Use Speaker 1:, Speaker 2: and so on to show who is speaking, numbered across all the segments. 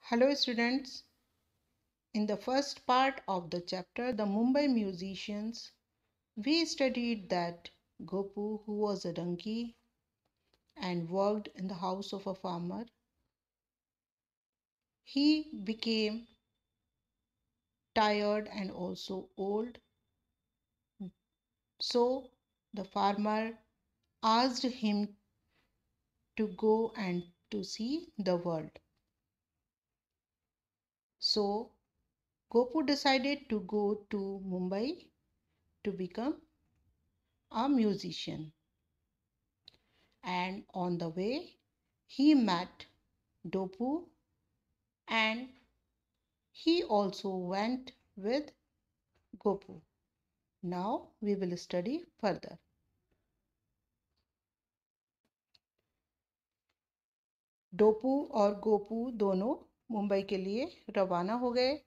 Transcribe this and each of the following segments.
Speaker 1: Hello students, in the first part of the chapter The Mumbai Musicians, we studied that Gopu, who was a donkey and worked in the house of a farmer, he became tired and also old. So the farmer asked him to go and to see the world. So Gopu decided to go to Mumbai to become a musician. And on the way, he met Dopu and he also went with Gopu. Now we will study further. डोपू और गोपू दोनों मुंबई के लिए रवाना हो गए.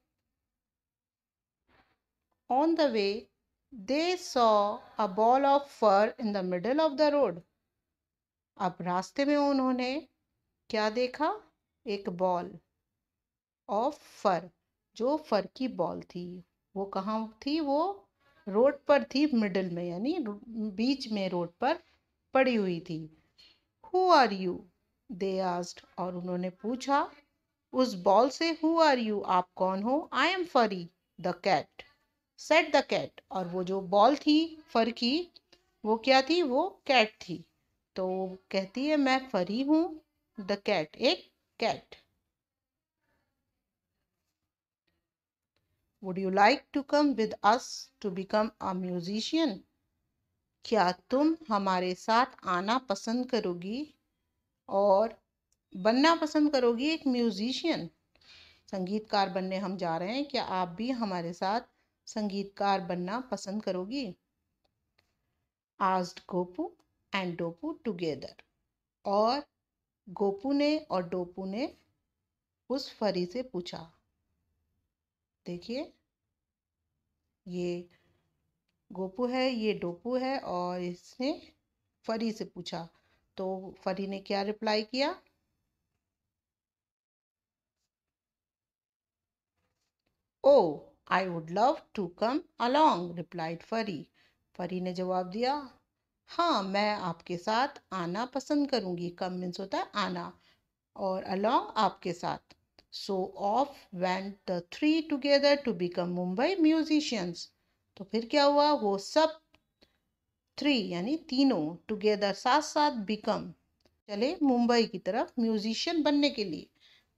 Speaker 1: On the way, they saw a ball of fur in the middle of the road. अब रास्ते में उन्होंने क्या देखा? एक बॉल ऑफ फर, जो फर की बॉल थी. वो कहाँ थी? वो रोड पर थी, मिडिल में यानी बीच में रोड पर पड़ी हुई थी. Who are you? They asked. और उन्होंने पूछा उस बॉल से, Who are you? आप कौन हो? I am furry, the cat, said the cat. और वो जो बॉल थी फर की, वो क्या थी? वो कैट थी. तो कहती है मैं फरी हूँ. द कैट, एक cat. Would you like to come with us to become a musician? क्या तुम हमारे साथ आना पसंद करोगी और बनना पसंद करोगी एक म्यूजिशियन? संगीतकार बनने हम जा रहे हैं. क्या आप भी हमारे साथ संगीतकार बनना पसंद करोगी? Asked Gopu and Dopu together. और गोपू ने और डोपू ने उस फरी से पूछा. देखिए, ये गोपू है, ये डोपू है और इसने फरी से पूछा. तो फरी ने क्या रिप्लाई किया? Oh, I would love to come along, replied फरी. फरी ने जवाब दिया, हाँ मैं आपके साथ आना पसंद करूंगी. कम मीन्स होता है आना और along आपके साथ. So off went the three together to become Mumbai musicians. तो फिर क्या हुआ? वो सब थ्री यानी तीनों टुगेदर साथ साथ बिकम चले मुंबई की तरफ म्यूजिशियन बनने के लिए.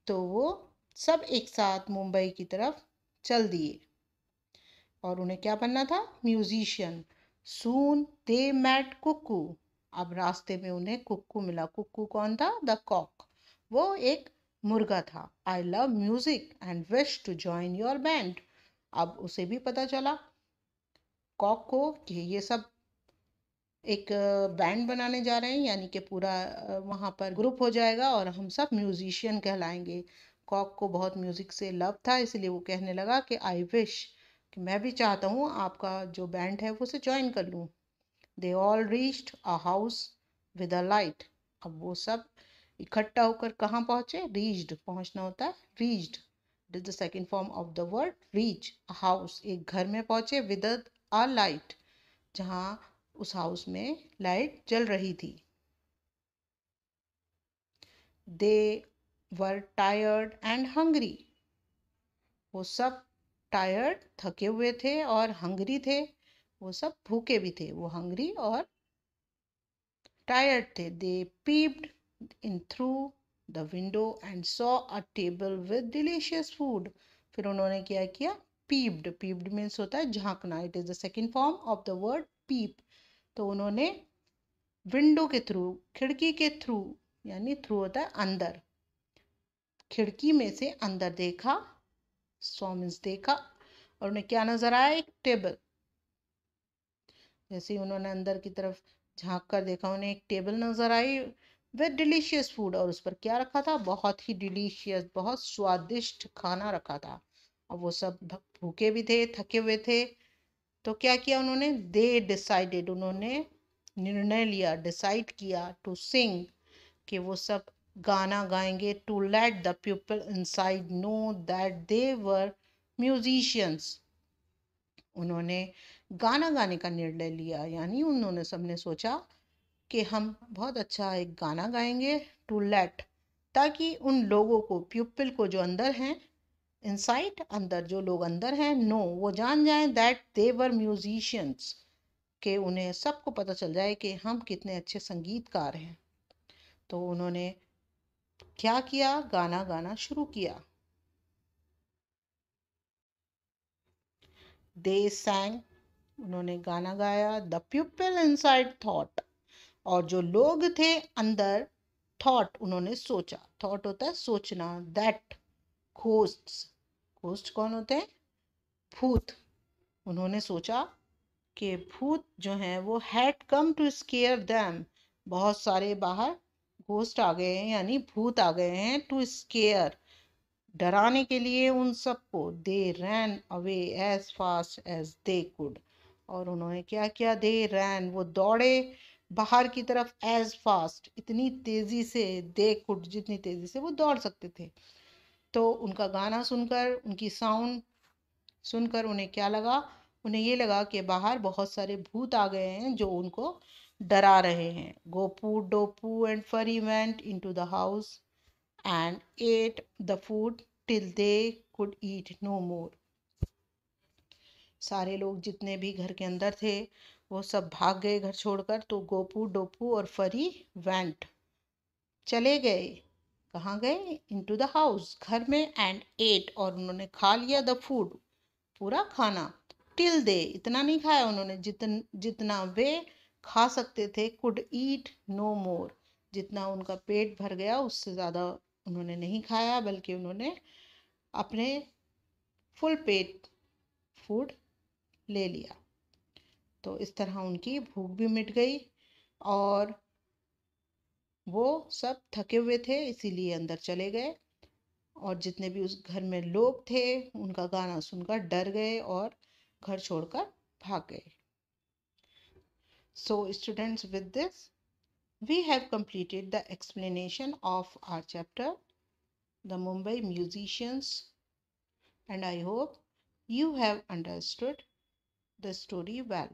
Speaker 1: तो वो सब एक साथ मुंबई की तरफ चल दिए और उन्हें क्या बनना था? Musician. Soon they met Kukku. अब रास्ते में उन्हें कुक्कू मिला. कुक्कू कौन था? The cock. वो एक मुर्गा था. I love music and wish to join your band. अब उसे भी पता चला कॉक को कि ये सब एक बैंड बनाने जा रहे हैं, यानी कि पूरा वहाँ पर ग्रुप हो जाएगा और हम सब म्यूजिशियन कहलाएंगे. कॉक को बहुत म्यूजिक से लव था, इसलिए वो कहने लगा कि आई विश, कि मैं भी चाहता हूँ आपका जो बैंड है वो उसे ज्वाइन कर लूँ. They all reached a house with a light. अब वो सब इकट्ठा होकर कहाँ पहुंचे? रीच्ड, पहुंचना होता है reached. It is the second form of the word reach. A house, एक घर में पहुंचे. विद अ लाइट, जहाँ उस हाउस में लाइट जल रही थी. दे वर टायर्ड एंड हंग्री. वो सब टायर्ड, थके हुए थे, और हंग्री थे, वो सब भूखे भी थे. वो हंग्री और टायर्ड थे. They peeped in through the window and saw a table with delicious food. फिर उन्होंने क्या किया? पीप्ड. पीप्ड मीन्स होता है झांकना. It is the second form of the word peep. तो उन्होंने विंडो के थ्रू, खिड़की के थ्रू, यानी थ्रू होता है अंदर, खिड़की में से अंदर देखा. सॉ मीन्स देखा. और उन्हें क्या नजर आया? एक टेबल. जैसे ही उन्होंने अंदर की तरफ झांक कर देखा, उन्हें एक टेबल नजर आई विद डिलीशियस फूड. और उस पर क्या रखा था? बहुत ही डिलीशियस, बहुत स्वादिष्ट खाना रखा था. और वो सब भूखे भी थे, थके हुए थे. तो क्या किया उन्होंने? दे डिसाइडेड, उन्होंने निर्णय लिया, डिसाइड किया, टू सिंग, कि वो सब गाना गाएंगे to let the people inside know that they were musicians. उन्होंने गाना गाने का निर्णय लिया, यानी उन्होंने सबने सोचा कि हम बहुत अच्छा एक गाना गाएंगे, टू लेट, ताकि उन लोगों को, प्यूपिल को, जो अंदर हैं, इनसाइड, अंदर जो लोग अंदर हैं, नो, वो जान जाएं, दैट दे वर म्यूजिशियंस, कि उन्हें सबको पता चल जाए कि हम कितने अच्छे संगीतकार हैं। तो उन्होंने क्या किया, गाना गाना शुरू किया। दे सैंग, उन्होंने गाना गाया। द पीपल इनसाइड थॉट, और जो लोग थे अंदर, थॉट, उन्होंने सोचा। थॉट होता है सोचना। दैट घोस्ट्स, घोस्ट कौन होते हैं, भूत। उन्होंने सोचा कि भूत जो हैं वो had come to scare them, बहुत सारे बाहर घोस्ट आ गए हैं, यानी भूत आ गए हैं, टू स्केयर, डराने के लिए उन सबको। They ran away as fast as they could, और उन्होंने क्या किया, दे रैन, वो दौड़े बाहर की तरफ, एज फास्ट, इतनी तेजी से, दे कुड, जितनी तेजी से वो दौड़ सकते थे। तो उनका गाना सुनकर, उनकी साउंड सुनकर उन्हें क्या लगा, उन्हें ये लगा कि बाहर बहुत सारे भूत आ गए हैं जो उनको डरा रहे हैं। गोपू, डोपू एंड फरी went into the house and ate the food till they could eat no more. सारे लोग जितने भी घर के अंदर थे वो सब भाग गए घर छोड़कर। तो गोपू, डोपू और फरी वेंट, चले गए। कहाँ गए, इनटू द हाउस, घर में, एंड एट, और उन्होंने खा लिया, द फूड, पूरा खाना। टिल दे, इतना नहीं खाया उन्होंने, जितना वे खा सकते थे। कुड ईट नो मोर, जितना उनका पेट भर गया उससे ज़्यादा उन्होंने नहीं खाया, बल्कि उन्होंने अपने फुल पेट फूड ले लिया। तो इस तरह उनकी भूख भी मिट गई, और वो सब थके हुए थे इसीलिए अंदर चले गए। और जितने भी उस घर में लोग थे उनका गाना सुनकर डर गए और घर छोड़कर भाग गए। So students, with this we have completed the explanation of our chapter, the Mumbai musicians, and I hope you have understood the story well.